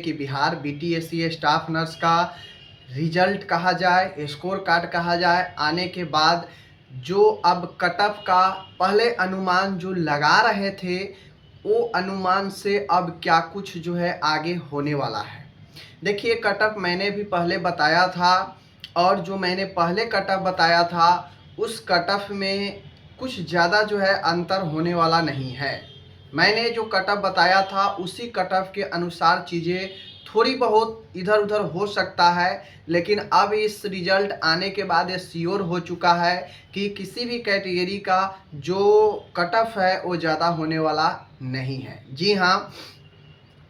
कि Bihar BTSC staff nurse का result कहा जाए, स्कोर कार्ड कहा जाए, आने के बाद जो अब कट ऑफ का पहले अनुमान जो लगा रहे थे वो अनुमान से अब क्या कुछ जो है आगे होने वाला है। देखिए, कट ऑफ मैंने भी पहले बताया था और जो मैंने पहले कट ऑफ बताया था उस कट ऑफ में कुछ ज़्यादा जो है अंतर होने वाला नहीं है। मैंने जो कट ऑफ बताया था उसी कट ऑफ के अनुसार चीज़ें थोड़ी बहुत इधर उधर हो सकता है, लेकिन अब इस रिजल्ट आने के बाद ये श्योर हो चुका है कि किसी भी कैटेगरी का जो कट ऑफ है वो ज़्यादा होने वाला नहीं है। जी हाँ,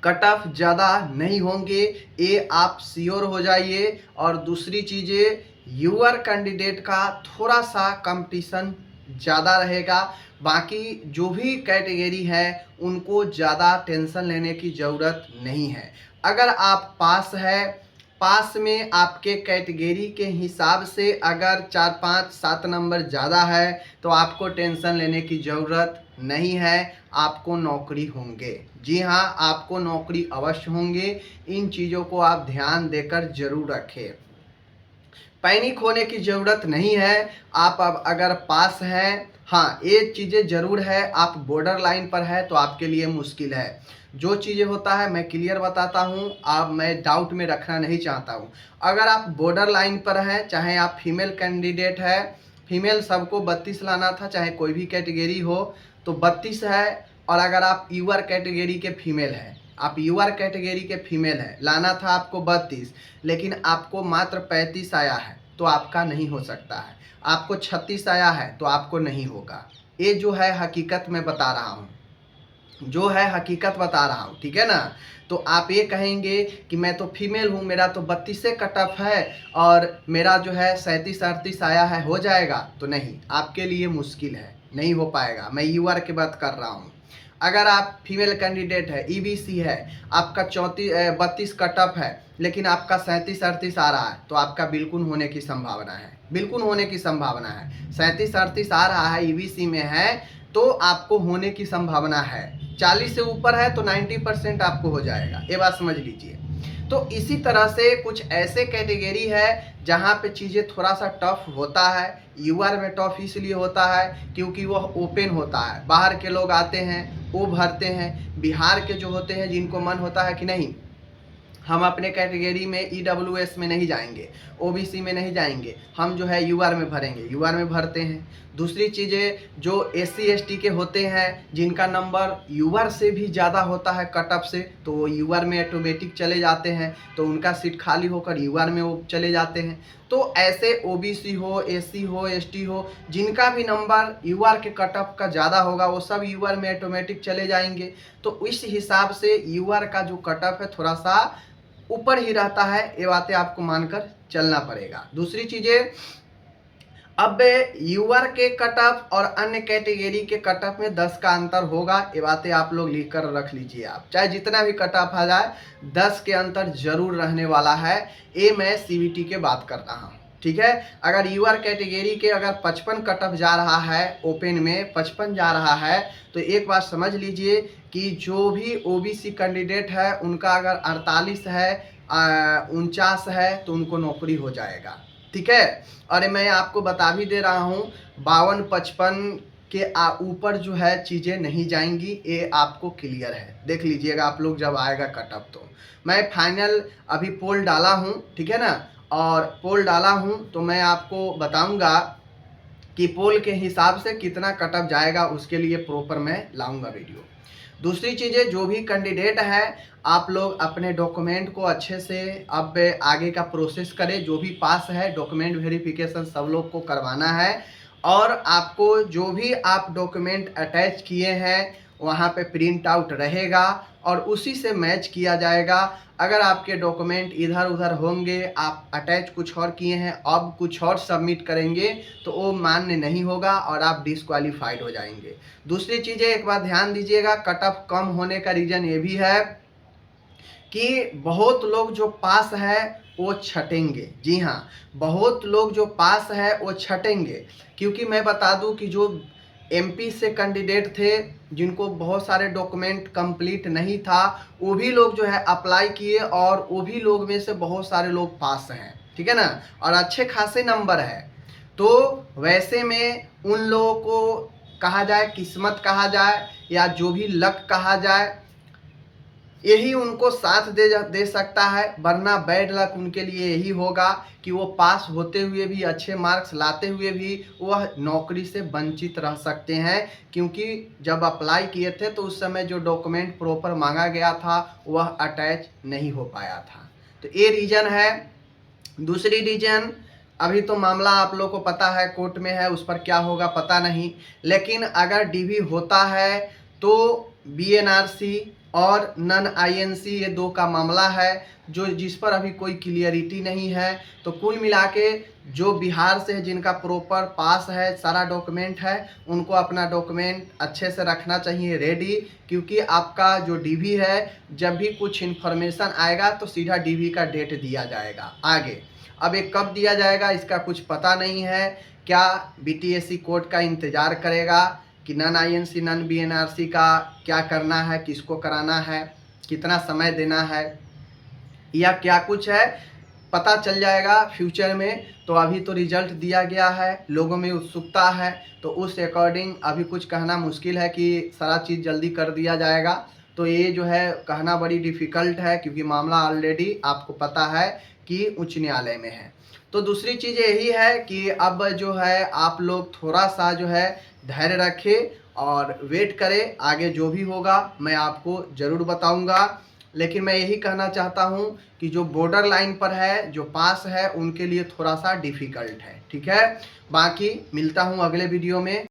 कट ऑफ ज़्यादा नहीं होंगे, ये आप श्योर हो जाइए। और दूसरी चीज़ें, यूआर कैंडिडेट का थोड़ा सा कंपटीशन ज़्यादा रहेगा। बाकी जो भी कैटेगरी है उनको ज़्यादा टेंशन लेने की ज़रूरत नहीं है। अगर आप पास है, पास में आपके कैटेगरी के हिसाब से अगर 4, 5, 7 नंबर ज़्यादा है तो आपको टेंशन लेने की ज़रूरत नहीं है, आपको नौकरी होंगे। जी हाँ, आपको नौकरी अवश्य होंगे। इन चीज़ों को आप ध्यान देकर ज़रूर रखें। पैनिक होने की ज़रूरत नहीं है। आप अब अगर पास हैं, हाँ एक चीज़ें ज़रूर है, आप बॉर्डर लाइन पर है तो आपके लिए मुश्किल है। जो चीज़ें होता है मैं क्लियर बताता हूँ, अब मैं डाउट में रखना नहीं चाहता हूँ। अगर आप बॉर्डर लाइन पर हैं, चाहे आप फीमेल कैंडिडेट है, फीमेल सबको 32 लाना था, चाहे कोई भी कैटेगरी हो तो 32 है। और अगर आप यूआर कैटेगरी के फीमेल हैं, आप यूआर कैटेगरी के फीमेल हैं, लाना था आपको 32, लेकिन आपको मात्र 35 आया है तो आपका नहीं हो सकता है। आपको 36 आया है तो आपको नहीं होगा। ये जो है हकीकत मैं बता रहा हूँ, जो है हकीकत बता रहा हूँ, ठीक है ना। तो आप ये कहेंगे कि मैं तो फीमेल हूँ, मेरा तो 32 से कट ऑफ है और मेरा जो है 37 38 आया है, हो जाएगा, तो नहीं, आपके लिए मुश्किल है, नहीं हो पाएगा। मैं यूआर की बात कर रहा हूँ। अगर आप फीमेल कैंडिडेट है, ईबीसी है, आपका 32 कट ऑफ है लेकिन आपका 37 38 आ रहा है तो आपका बिल्कुल होने की संभावना है, बिल्कुल होने की संभावना है। 37 38 आ रहा है, ईबीसी में है तो आपको होने की संभावना है। 40 से ऊपर है तो 90% आपको हो जाएगा, ये बात समझ लीजिए। तो इसी तरह से कुछ ऐसे कैटेगरी है जहाँ पे चीज़ें थोड़ा सा टफ होता है। यूआर में टफ इसलिए होता है क्योंकि वह ओपन होता है, बाहर के लोग आते हैं वो भरते हैं। बिहार के जो होते हैं जिनको मन होता है कि नहीं हम अपने कैटेगरी में ईडब्ल्यूएस में नहीं जाएंगे, ओबीसी में नहीं जाएंगे, हम जो है यूआर में भरेंगे, यूआर में भरते हैं। दूसरी चीज़ें जो एससी एसटी के होते हैं जिनका नंबर यूआर से भी ज़्यादा होता है कट ऑफ से, तो वो यूआर में ऑटोमेटिक चले जाते हैं, तो उनका सीट खाली होकर यूआर में वो चले जाते हैं। तो ऐसे ओबीसी हो, एससी हो, एसटी हो, जिनका भी नंबर यूआर के कट ऑफ का ज़्यादा होगा वो सब यूआर में ऑटोमेटिक चले जाएंगे। तो इस हिसाब से यूआर का जो कट ऑफ है थोड़ा सा ऊपर ही रहता है, ये बातें आपको मानकर चलना पड़ेगा। दूसरी चीज़ें, अब यूआर के कट ऑफ और अन्य कैटेगरी के कट ऑफ में 10 का अंतर होगा, ये बातें आप लोग लिख कर रख लीजिए। आप चाहे जितना भी कट ऑफ आ जाए 10 के अंतर जरूर रहने वाला है। ये मैं सीवीटी के बात कर रहा हूँ, ठीक है। अगर यूआर कैटेगरी के अगर 55 कट ऑफ जा रहा है, ओपन में 55 जा रहा है, तो एक बात समझ लीजिए कि जो भी ओबीसी कैंडिडेट है उनका अगर 48 है, 49 है तो उनको नौकरी हो जाएगा, ठीक है। और मैं आपको बता भी दे रहा हूँ 52 55 के ऊपर जो है चीज़ें नहीं जाएंगी, ये आपको क्लियर है। देख लीजिएगा आप लोग जब आएगा कट ऑफ। तो मैं फाइनल अभी पोल डाला हूँ, ठीक है ना, और पोल डाला हूँ तो मैं आपको बताऊंगा कि पोल के हिसाब से कितना कट ऑफ जाएगा, उसके लिए प्रॉपर मैं लाऊंगा वीडियो। दूसरी चीज़ें, जो भी कैंडिडेट है आप लोग अपने डॉक्यूमेंट को अच्छे से अब आगे का प्रोसेस करें। जो भी पास है डॉक्यूमेंट वेरिफिकेशन सब लोग को करवाना है, और आपको जो भी आप डॉक्यूमेंट अटैच किए हैं वहाँ पे प्रिंट आउट रहेगा और उसी से मैच किया जाएगा। अगर आपके डॉक्यूमेंट इधर उधर होंगे, आप अटैच कुछ और किए हैं अब कुछ और सबमिट करेंगे, तो वो मान्य नहीं होगा और आप डिस्क्वालीफाइड हो जाएंगे। दूसरी चीज़ें एक बात ध्यान दीजिएगा, कट ऑफ कम होने का रीज़न ये भी है कि बहुत लोग जो पास है वो छटेंगे। जी हाँ, बहुत लोग जो पास है वो छटेंगे, क्योंकि मैं बता दूं कि जो एमपी से कैंडिडेट थे जिनको बहुत सारे डॉक्यूमेंट कंप्लीट नहीं था, वो भी लोग जो है अप्लाई किए और वो भी लोग में से बहुत सारे लोग पास हैं, ठीक है ना, और अच्छे खासे नंबर है। तो वैसे में उन लोगों को कहा जाए किस्मत कहा जाए या जो भी लक कहा जाए, यही उनको साथ दे सकता है, वरना बैड लक उनके लिए यही होगा कि वो पास होते हुए भी, अच्छे मार्क्स लाते हुए भी वह नौकरी से वंचित रह सकते हैं, क्योंकि जब अप्लाई किए थे तो उस समय जो डॉक्यूमेंट प्रॉपर मांगा गया था वह अटैच नहीं हो पाया था। तो ये रीज़न है। दूसरी रीज़न, अभी तो मामला आप लोग को पता है कोर्ट में है, उस पर क्या होगा पता नहीं, लेकिन अगर डीवी होता है तो बीएनआरसी और नन आईएनसी ये दो का मामला है जो जिस पर अभी कोई क्लियरिटी नहीं है। तो कुल मिला के जो बिहार से जिनका प्रॉपर पास है, सारा डॉक्यूमेंट है, उनको अपना डॉक्यूमेंट अच्छे से रखना चाहिए रेडी, क्योंकि आपका जो डीवी है जब भी कुछ इन्फॉर्मेशन आएगा तो सीधा डीवी का डेट दिया जाएगा आगे। अब ये कब दिया जाएगा इसका कुछ पता नहीं है। क्या बीटीएससी कोर्ट का इंतज़ार करेगा कि नन आईएनसी नन बीएनआरसी का क्या करना है, किसको कराना है, कितना समय देना है, या क्या कुछ है, पता चल जाएगा फ्यूचर में। तो अभी तो रिजल्ट दिया गया है, लोगों में उत्सुकता है, तो उस अकॉर्डिंग अभी कुछ कहना मुश्किल है कि सारा चीज़ जल्दी कर दिया जाएगा। तो ये जो है कहना बड़ी डिफ़िकल्ट है, क्योंकि मामला ऑलरेडी आपको पता है कि उच्च न्यायालय में है। तो दूसरी चीज़ यही है कि अब जो है आप लोग थोड़ा सा जो है धैर्य रखें और वेट करें, आगे जो भी होगा मैं आपको ज़रूर बताऊंगा। लेकिन मैं यही कहना चाहता हूं कि जो बॉर्डर लाइन पर है, जो पास है, उनके लिए थोड़ा सा डिफ़िकल्ट है, ठीक है। बाकी मिलता हूं अगले वीडियो में।